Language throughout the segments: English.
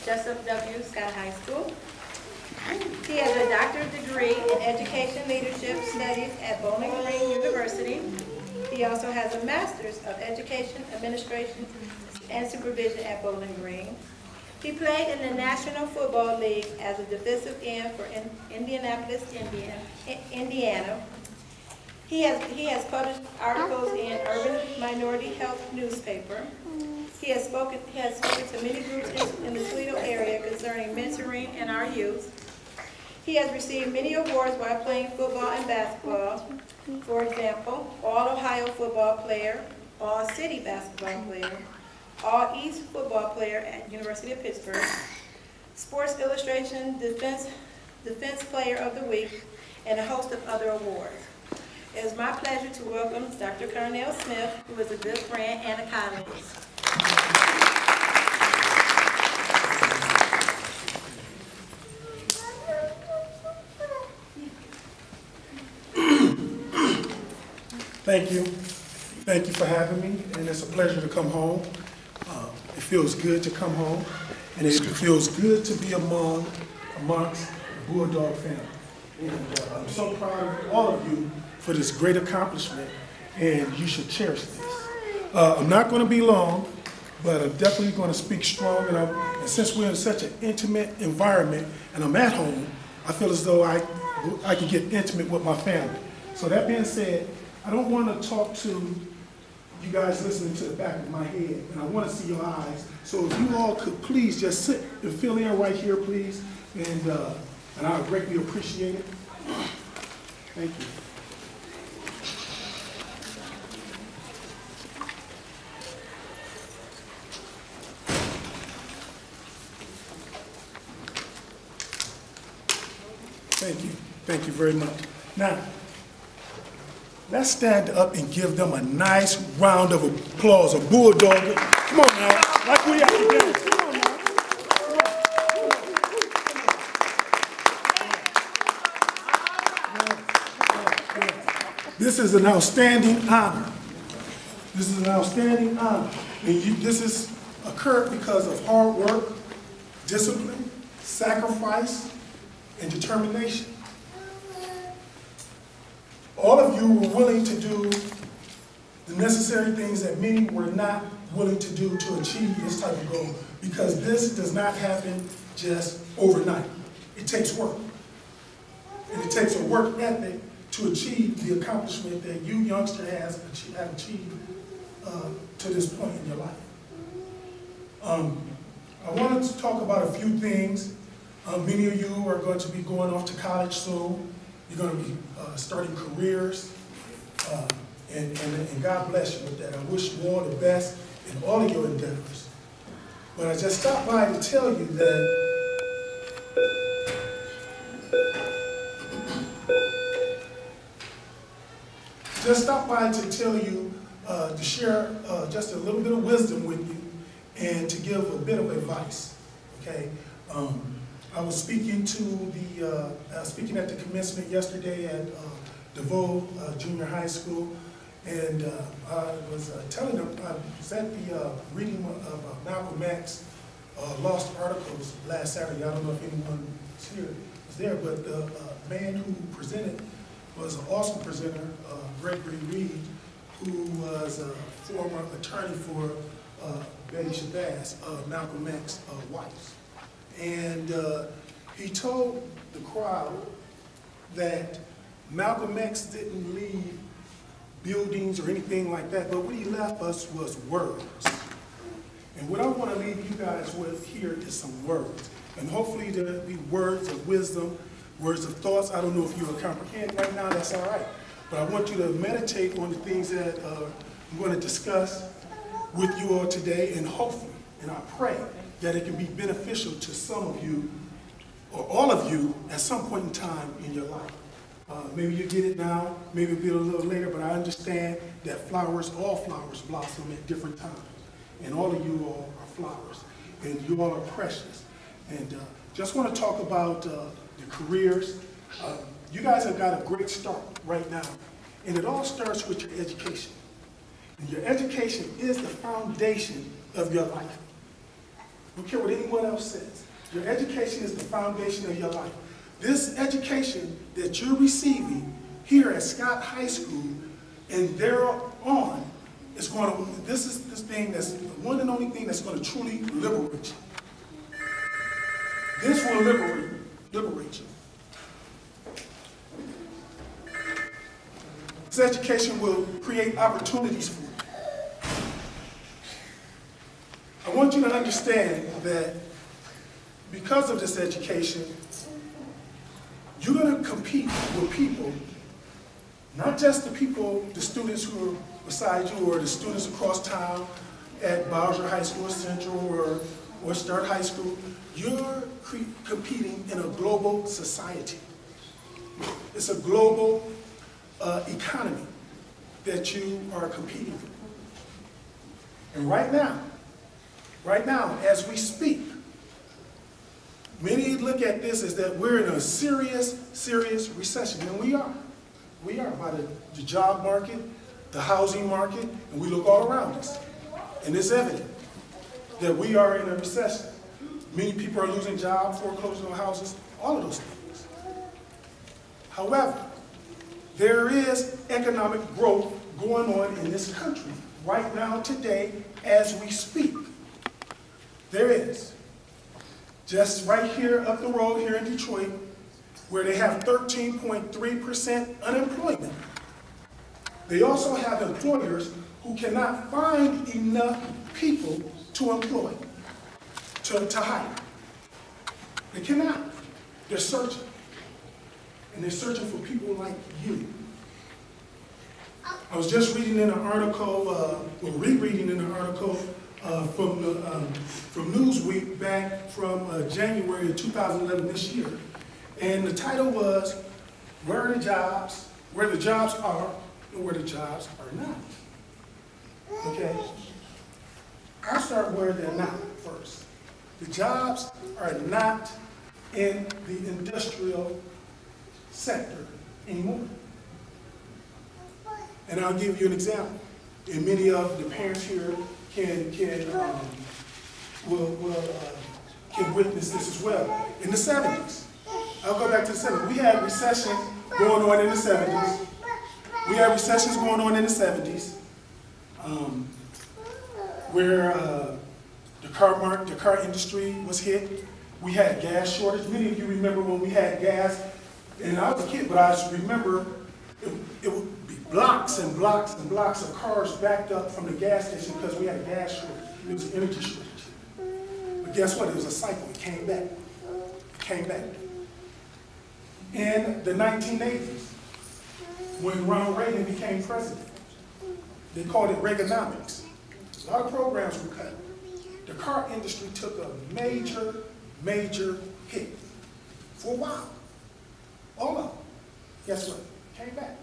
Jesup W. Scott High School. He has a doctorate degree in Education Leadership Studies at Bowling Green University. He also has a Master's of Education Administration and Supervision at Bowling Green. He played in the National Football League as a defensive end for Indianapolis, Indiana. He has published articles in Urban Minority Health newspaper. He has spoken to many groups in the Toledo area concerning mentoring and our youth. He has received many awards while playing football and basketball. For example, All-Ohio Football Player, All-City Basketball Player, All-East Football Player at University of Pittsburgh, Sports Illustration Defense Player of the Week, and a host of other awards. It is my pleasure to welcome Dr. Carnel Smith, who is a good friend and a colleague. Thank you. Thank you for having me, and it's a pleasure to come home. It feels good to come home, and it feels good to be amongst the Bulldog family. And I'm so proud of all of you for this great accomplishment, and you should cherish this. I'm not going to be long, but I'm definitely going to speak strong, and since we're in such an intimate environment, and I'm at home, I feel as though I can get intimate with my family. So that being said, I don't want to talk to you guys listening to the back of my head, and I want to see your eyes. So if you all could please just sit and fill in right here, please, and I would greatly appreciate it. Thank you. Thank you. Thank you very much. Now, let's stand up and give them a nice round of applause, a bulldog. Come on now, like we have to do. Come on now. This is an outstanding honor. This is an outstanding honor. And this has occurred because of hard work, discipline, sacrifice, and determination. All of you were willing to do the necessary things that many were not willing to do to achieve this type of goal, because this does not happen just overnight. It takes work. And it takes a work ethic to achieve the accomplishment that you youngsters have achieved to this point in your life. I wanted to talk about a few things. Many of you are going to be going off to college soon. You're going to be starting careers, and God bless you with that. I wish you all the best in all of your endeavors. But I just stopped by to tell you that to share just a little bit of wisdom with you and to give a bit of advice. Okay. I was speaking speaking at the commencement yesterday at DeVoe Junior High School, and I was telling them, I was at the reading of Malcolm X Lost Articles last Saturday. I don't know if anyone was there, but the man who presented was an awesome presenter, Gregory Reed, who was a former attorney for Betty Shabazz, Malcolm X's wife. And he told the crowd that Malcolm X didn't leave buildings or anything like that, but what he left us was words. And what I want to leave you guys with here is some words. And hopefully there'll be words of wisdom, words of thoughts. I don't know if you will comprehend right now, that's all right. But I want you to meditate on the things that I'm going to discuss with you all today, and hopefully, and I pray, that it can be beneficial to some of you, or all of you, at some point in time in your life. Maybe you get it now, maybe it'll be a little later, but I understand that all flowers blossom at different times. And all of you all are flowers, and you all are precious. And just want to talk about the careers. You guys have got a great start right now, and it all starts with your education. And your education is the foundation of your life. don't care what anyone else says. Your education is the foundation of your life. This education that you're receiving here at Scott High School and thereon is going to, this is this thing that's the one and only thing that's going to truly liberate you. This will liberate you. This education will create opportunities for you. I want you to understand that because of this education, you're going to compete with people, not just the people, the students who are beside you or the students across town at Bowser High School, Central, or Sturt High School. You're competing in a global society. It's a global economy that you are competing in. And right now, as we speak, many look at this as that we're in a serious, serious recession, and we are. We are by the job market, the housing market, and we look all around us. And it's evident that we are in a recession. Many people are losing jobs, foreclosing on houses, all of those things. However, there is economic growth going on in this country right now, today, as we speak. There is. Just right here up the road here in Detroit, where they have 13.3% unemployment. They also have employers who cannot find enough people to employ, to hire. They cannot. They're searching. And they're searching for people like you. I was just reading in an article, rereading in an article from Newsweek back from January of 2011 this year. And the title was, where the jobs are and where the jobs are not. Okay? I'll start where they're not first. The jobs are not in the industrial sector anymore. And I'll give you an example. And many of the parents here can witness this as well. In the 70s, I'll go back to the 70s. We had recession going on in the 70s. We had recessions going on in the 70s, where the car industry was hit. We had gas shortage. Many of you remember when we had gas, and I was a kid, but I remember it would be blocks and blocks and blocks of cars backed up from the gas station because we had a gas shortage. It was an energy shortage. But guess what? It was a cycle. It came back. It came back. In the 1980s, when Ronald Reagan became president, they called it Reaganomics. A lot of programs were cut. The car industry took a major, major hit for a while. All of them. Guess what? Came back.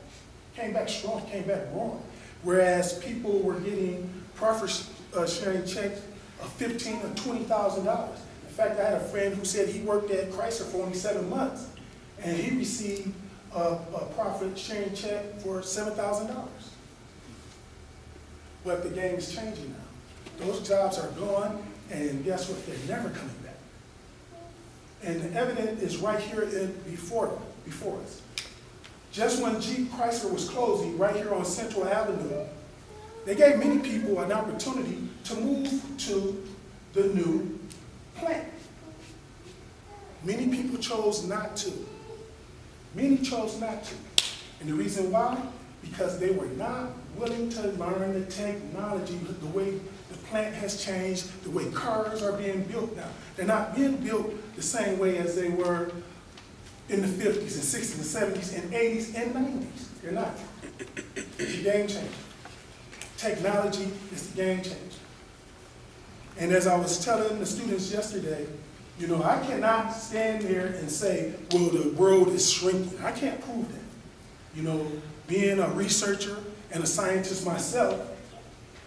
Came back strong, came back roaring. Whereas people were getting profit sharing checks of $15,000 or $20,000. In fact, I had a friend who said he worked at Chrysler for only 7 months, and he received a profit sharing check for $7,000. But the game is changing now. Those jobs are gone, and guess what? They're never coming back. And the evidence is right here before us. Just when Jeep Chrysler was closing right here on Central Avenue, they gave many people an opportunity to move to the new plant. Many people chose not to. Many chose not to. And the reason why? Because they were not willing to learn the technology, the way the plant has changed, the way cars are being built now. They're not being built the same way as they were in the 50s and 60s and 70s and 80s and 90s. They're not. It's a game changer. Technology is the game changer. And as I was telling the students yesterday, you know, I cannot stand there and say, well, the world is shrinking. I can't prove that. You know, being a researcher and a scientist myself,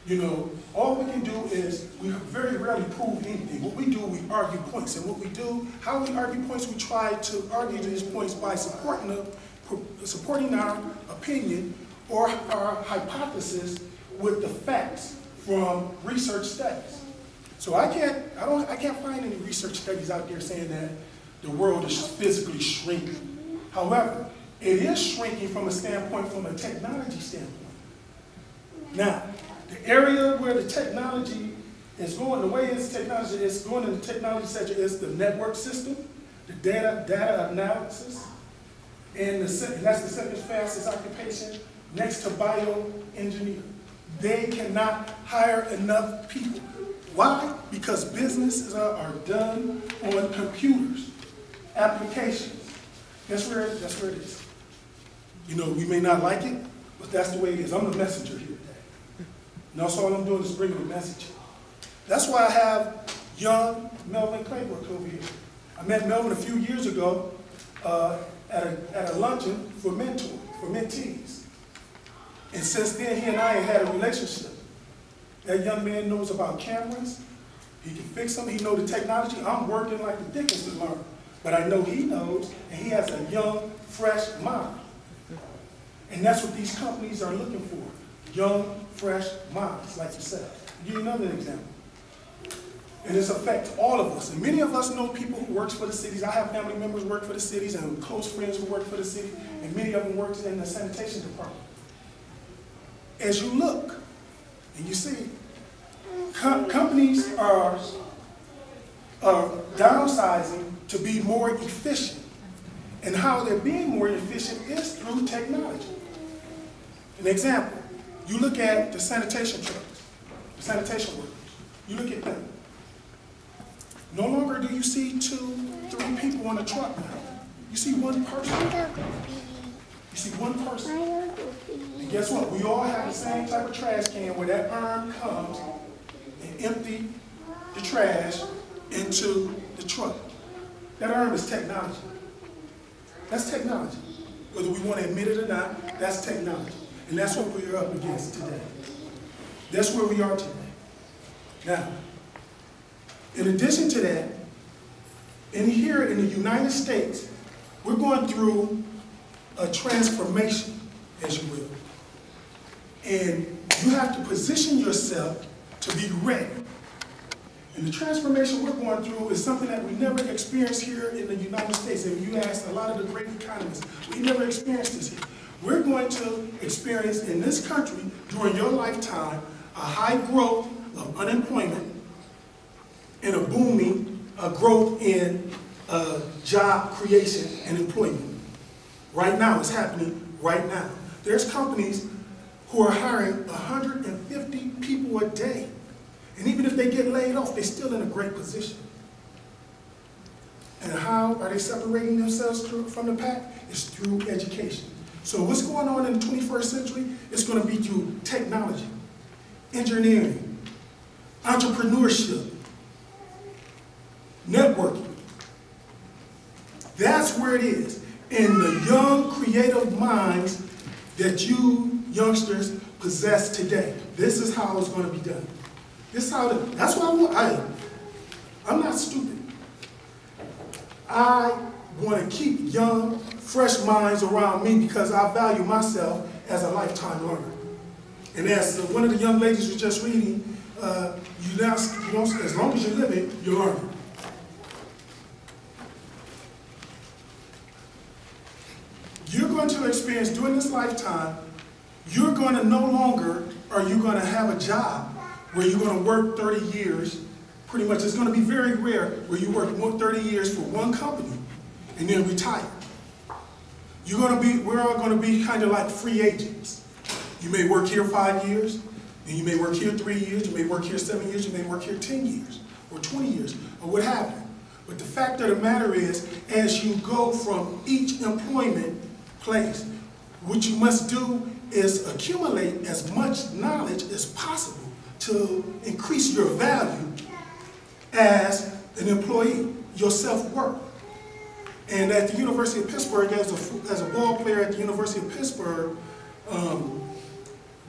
you know, all we can do is, we very rarely prove anything. What we do, we argue points. And what we do, how we argue points, we try to argue these points by supporting our opinion or our hypothesis with the facts from research studies. So I can't find any research studies out there saying that the world is physically shrinking. However, it is shrinking from a standpoint, from a technology standpoint. Now, the area where the technology is going, the way it's technology is going in the technology sector is the network system, the data analysis, and that's the second fastest occupation next to bioengineering. They cannot hire enough people. Why? Because businesses are done on computers, applications. That's where it is. You know, we may not like it, but that's the way it is. I'm the messenger here today. And that's all I'm doing is bringing a message. That's why I have young Melvin Claybrook over here. I met Melvin a few years ago at a luncheon for mentees. And since then, he and I have had a relationship. That young man knows about cameras. He can fix them. He knows the technology. I'm working like the dickens to learn. But I know he knows, and he has a young, fresh mind. And that's what these companies are looking for. Young, fresh minds, like yourself. I'll give you another example. And this affects all of us. And many of us know people who work for the cities. I have family members who work for the cities and close friends who work for the city. And many of them work in the sanitation department. As you look, and you see, companies are downsizing to be more efficient. And how they're being more efficient is through technology. An example, you look at the sanitation trucks, the sanitation workers. You look at them. No longer do you see 2, 3 people on a truck now. You see one person. You see one person. And guess what? We all have the same type of trash can where that arm comes and empty the trash into the truck. That arm is technology. That's technology. Whether we want to admit it or not, that's technology. And that's what we're up against today. That's where we are today. Now, in addition to that, here in the United States, we're going through a transformation, as you will. And you have to position yourself to be ready. And the transformation we're going through is something that we never experienced here in the United States. And you ask a lot of the great economists, we never experienced this here. We're going to experience in this country, during your lifetime, a high growth of unemployment and a booming growth in job creation and employment. Right now, it's happening right now. There's companies who are hiring 150 people a day. And even if they get laid off, they're still in a great position. And how are they separating themselves from the pack? It's through education. So what's going on in the 21st century? It's going to be through technology, engineering, entrepreneurship, networking. That's where it is. In the young, creative minds that you youngsters possess today. This is how it's going to be done. This is how that's why I'm not stupid. I want to keep young, fresh minds around me because I value myself as a lifetime learner. And as one of the young ladies was just reading, as long as you're living, you're learning. You're going to experience during this lifetime, you're going to no longer, are you going to have a job where you're going to work 30 years, pretty much. It's going to be very rare where you work 30 years for one company and then retire. We're all going to be kind of like free agents. You may work here 5 years, then you may work here 3 years, you may work here 7 years, you may work here 10 years, or 20 years, or what have you. But the fact of the matter is, as you go from each employment place, what you must do is accumulate as much knowledge as possible to increase your value as an employee, your self-worth. And at the University of Pittsburgh, as a ball player at the University of Pittsburgh,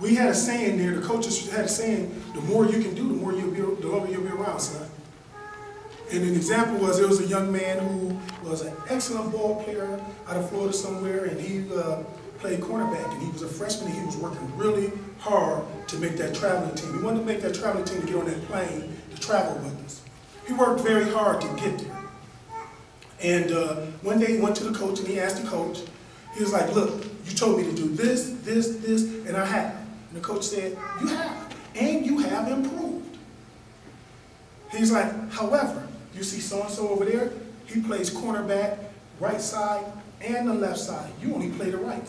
we had a saying there, the coaches had a saying, the more you can do, the longer you'll be around, son. And an example was, there was a young man who was an excellent ball player out of Florida somewhere, and he played cornerback, and he was a freshman, and he was working really hard to make that traveling team. He wanted to make that traveling team to get on that plane to travel with us. He worked very hard to get there. And one day he went to the coach and he asked the coach, he was like, look, you told me to do this, this, this, and I have. And the coach said, you have, and you have improved. He's like, however, you see so-and-so over there, he plays cornerback, right side, and the left side. You only play the right.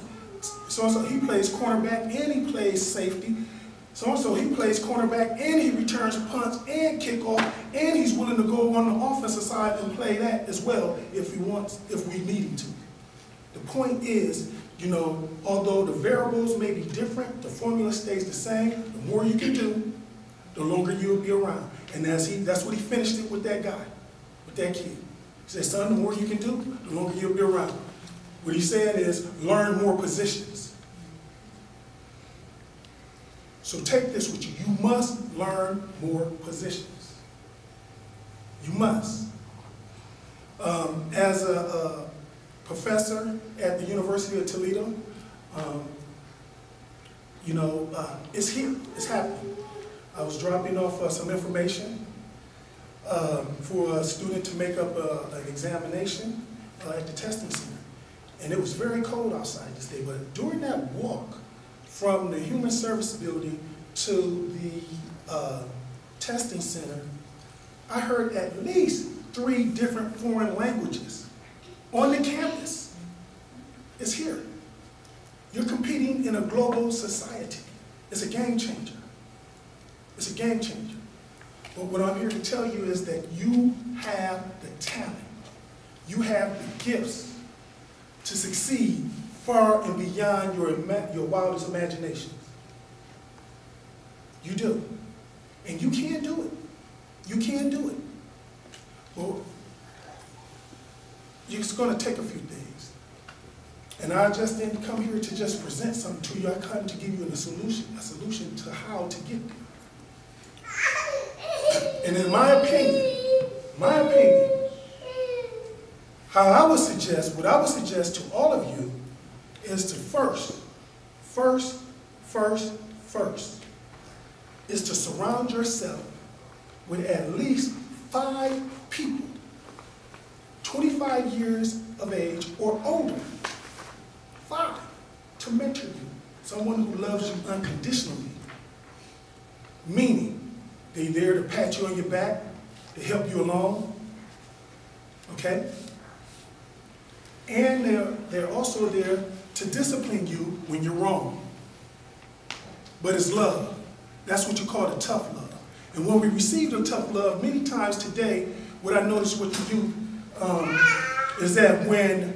So-and-so, he plays cornerback, and he plays safety. So-and-so, he plays cornerback, and he returns punts and kickoff, and he's willing to go on the offensive side and play that as well if we need him to. The point is, you know, although the variables may be different, the formula stays the same. The more you can do, the longer you'll be around. And that's what he finished it with that guy, with that kid. He said, son, the more you can do, the longer you'll be around. What he said is, learn more positions. So take this with you. You must learn more positions. You must. As a professor at the University of Toledo, you know, it's here. It's happening. I was dropping off some information for a student to make up an examination at the testing center. And it was very cold outside this day, but during that walk from the Human Service Building to the testing center, I heard at least 3 different foreign languages on the campus. It's here. You're competing in a global society. It's a game changer. It's a game changer. But what I'm here to tell you is that you have the talent. You have the gifts to succeed far and beyond your wildest imaginations. You do. And you can do it. You can do it. Well, it's going to take a few things. And I just didn't come here to just present something to you. I come to give you a solution to how to get there. And in my opinion, what I would suggest to all of you is to first, is to surround yourself with at least 5 people, 25 years of age or older, 5, to mentor you. Someone who loves you unconditionally, meaning they're there to pat you on your back, to help you along, okay? And they're also there to discipline you when you're wrong. But it's love. That's what you call the tough love. And when we receive the tough love, many times today, what I notice with the youth is that when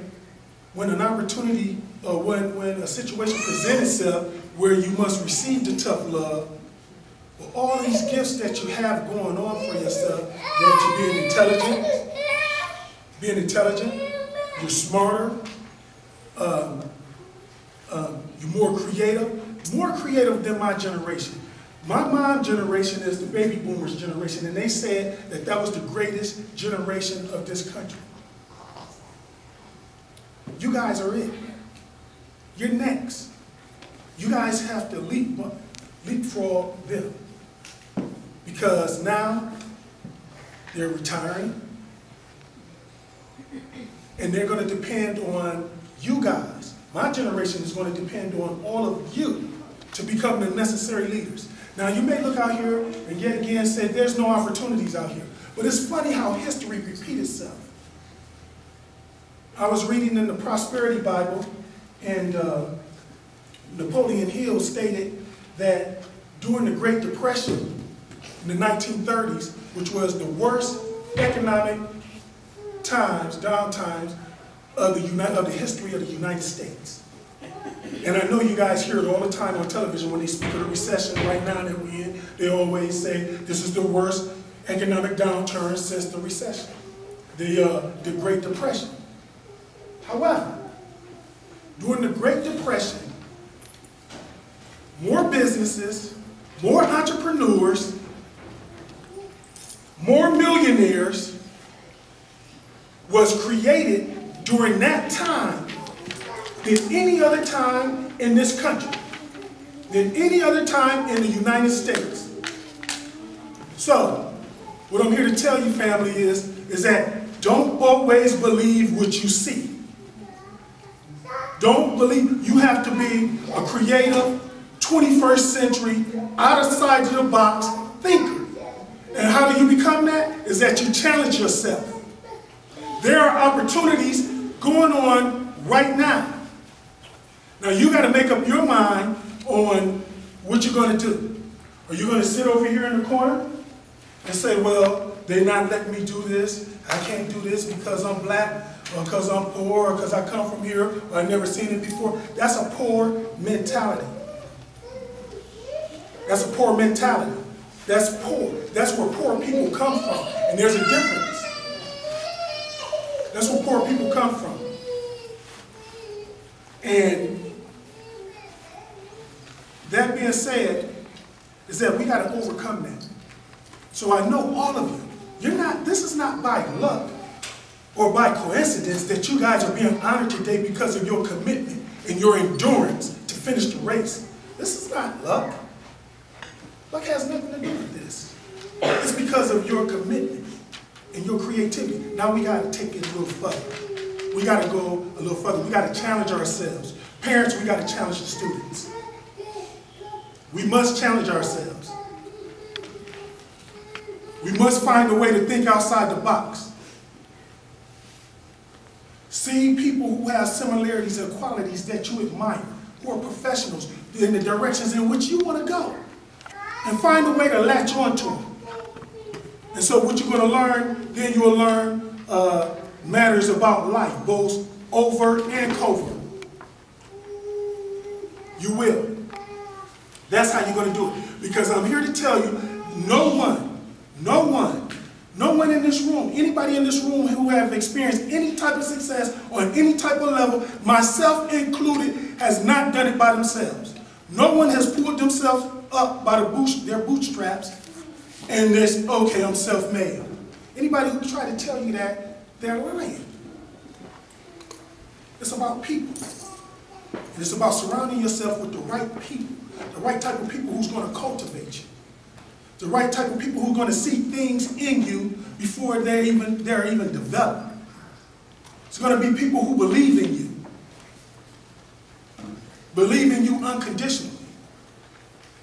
an opportunity or when a situation presents itself where you must receive the tough love, well, all these gifts that you have going on for yourself, that you're being intelligent, you're smarter, you're more creative than my generation. My mom's generation is the baby boomers generation, and they said that that was the greatest generation of this country. You guys are it. You're next. You guys have to leapfrog them. Because now they're retiring, and they're going to depend on you guys. My generation is going to depend on all of you to become the necessary leaders. Now, you may look out here and yet again say there's no opportunities out here. But it's funny how history repeats itself. I was reading in the Prosperity Bible, and Napoleon Hill stated that during the Great Depression in the 1930s, which was the worst economic downtimes of the history of the United States. And I know you guys hear it all the time on television when they speak of the recession right now that we're in. They always say this is the worst economic downturn since the recession, the Great Depression. However, during the Great Depression, more businesses, more entrepreneurs, more millionaires was created during that time than any other time in this country, than any other time in the United States. So, what I'm here to tell you, family, is that don't always believe what you see. Don't believe. You have to be a creative, 21st century, outside the box thinker. And how do you become that? Is that you challenge yourself. There are opportunities going on right now. Now you got to make up your mind on what you're going to do. Are you going to sit over here in the corner and say, well, they're not letting me do this. I can't do this because I'm black, or because I'm poor, or because I come from here, or I've never seen it before. That's a poor mentality. That's a poor mentality. That's poor. That's where poor people come from. And there's a difference. That's where poor people come from. And that being said, is that we got to overcome that. So I know all of you, this is not by luck or by coincidence that you guys are being honored today because of your commitment and your endurance to finish the race. This is not luck. Luck has nothing to do with this. It's because of your commitment and your creativity. Now we got to take it a little further. We got to go a little further. We got to challenge ourselves. Parents, we got to challenge the students. We must challenge ourselves. We must find a way to think outside the box. See people who have similarities and qualities that you admire, who are professionals in the directions in which you want to go. And find a way to latch onto them. And so what you're going to learn, then you'll learn matters about life, both overt and covert. You will. That's how you're going to do it. Because I'm here to tell you, no one in this room, anybody in this room who have experienced any type of success on any type of level, myself included, has not done it by themselves. No one has pulled themselves up by their bootstraps and this, okay, I'm self-made. Anybody who try to tell you that, they're lying. It's about people. And it's about surrounding yourself with the right people, the right type of people who's going to cultivate you, the right type of people who are going to see things in you before they're even developed. It's going to be people who believe in you unconditionally.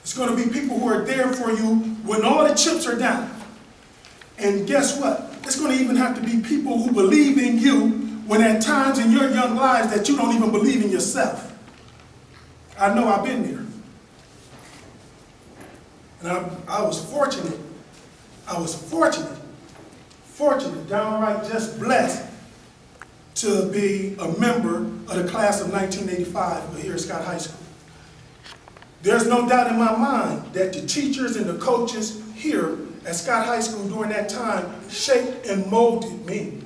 It's going to be people who are there for you when all the chips are down. And guess what? It's going to even have to be people who believe in you when at times in your young lives that you don't even believe in yourself. I know I've been there. And I was fortunate, downright just blessed to be a member of the class of 1985 here at Scott High School. There's no doubt in my mind that the teachers and the coaches here at Scott High School during that time shaped and molded me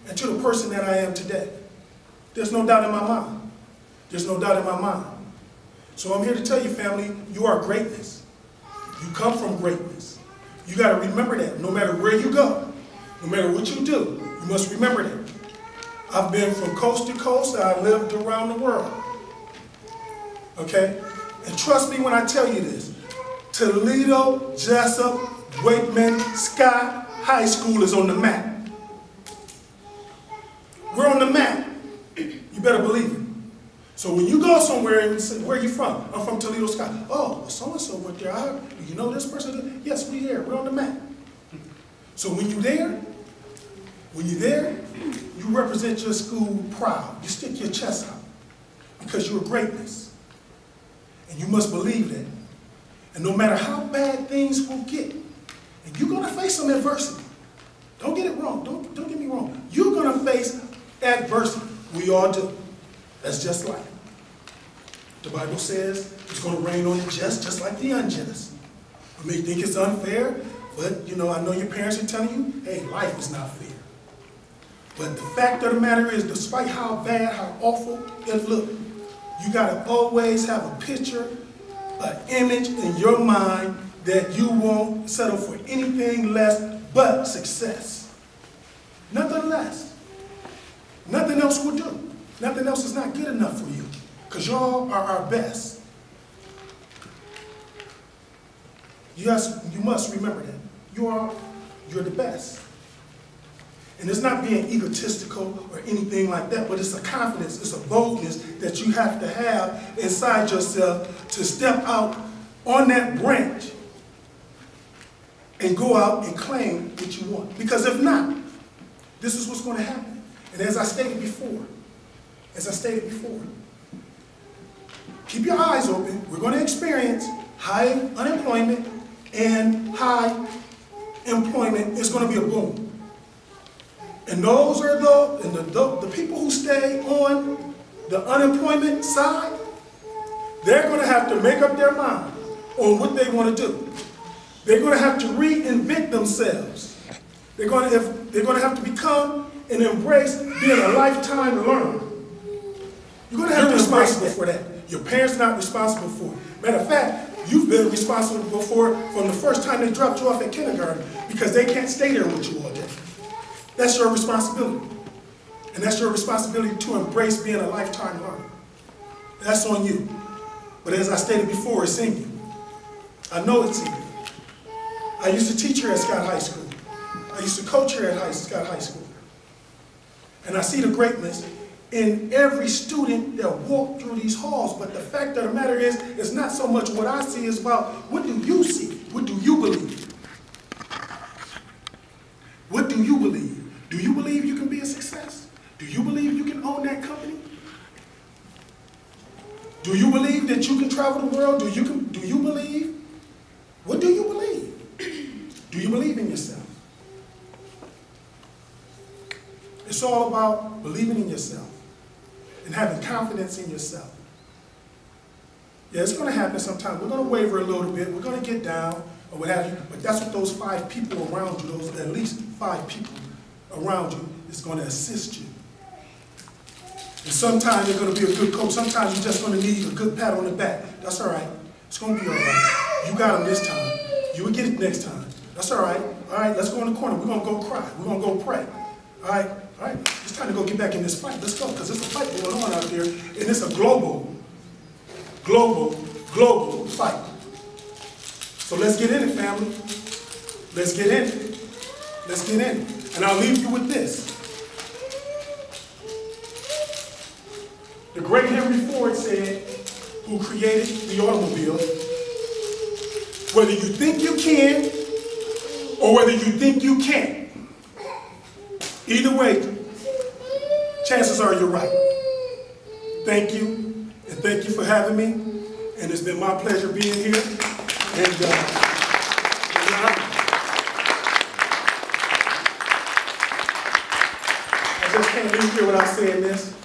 into the person that I am today. There's no doubt in my mind. There's no doubt in my mind. So I'm here to tell you, family, you are greatness. You come from greatness. You got to remember that no matter where you go, no matter what you do, you must remember that. I've been from coast to coast, and I lived around the world. Okay? And trust me when I tell you this, Toledo, Jesup, Wakeman, Scott High School is on the map. We're on the map. You better believe it. So when you go somewhere and say, where are you from? I'm from Toledo, Scott. Oh, so-and-so went there. Do you know this person? Yes, we're there. We're on the map. So when you're there, you represent your school proud. You stick your chest out because you're greatness. And you must believe that. And no matter how bad things will get, and you're going to face some adversity. Don't get it wrong. Don't get me wrong. You're going to face adversity. We all do. That's just life. The Bible says it's going to rain on the just like the unjust. You may think it's unfair, but you know, I know your parents are telling you, hey, life is not fair. But the fact of the matter is, despite how bad, how awful it looks, you got to always have a picture, an image in your mind that you won't settle for anything less but success. Nothing less. Nothing else will do. Nothing else is not good enough for you, because y'all are our best. Yes, you must remember that. You're the best. And it's not being egotistical or anything like that, but it's a confidence, it's a boldness that you have to have inside yourself to step out on that branch and go out and claim what you want. Because if not, this is what's going to happen. And as I stated before, keep your eyes open. We're going to experience high unemployment, and high employment is going to be a boom. And those are the people who stay on the unemployment side, they're going to have to make up their mind on what they want to do. They're going to have to reinvent themselves. They're going to have to become and embrace being a lifetime learner. You're going to have to be responsible for that. Your parents are not responsible for it. Matter of fact, you've been responsible for it from the first time they dropped you off at kindergarten, because they can't stay there with you all day. That's your responsibility. And that's your responsibility to embrace being a lifetime learner. That's on you. But as I stated before, it's in you. I know it's in you. I used to teach here at Scott High School. I used to coach here at Scott High School. And I see the greatness in every student that walked through these halls. But the fact of the matter is, it's not so much what I see, it's about what do you see? What do you believe? What do you believe? Do you believe you can be a success? Do you believe you can own that company? Do you believe that you can travel the world? Do you believe? What do you believe? Do you believe in yourself? It's all about believing in yourself and having confidence in yourself. Yeah, it's going to happen sometime. We're going to waver a little bit. We're going to get down or what have you. But that's what those 5 people around you, those at least 5 people around you, is going to assist you. And sometimes you're going to be a good coach. Sometimes you're just going to need a good pat on the back. That's all right. It's going to be all right. You got them this time. You will get it next time. That's all right. All right, let's go in the corner. We're going to go cry. We're going to go pray. All right. It's time to go get back in this fight. Let's go, because there's a fight going on out there, and it's a global fight. So let's get in it, family. Let's get in it. Let's get in it. And I'll leave you with this. The great Henry Ford said, who created the automobile, whether you think you can or whether you think you can't, either way, chances are you're right. Thank you, and thank you for having me. And it's been my pleasure being here. And I just can't leave here without saying this.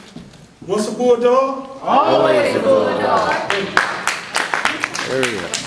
Once a bulldog, always a bulldog. There we go.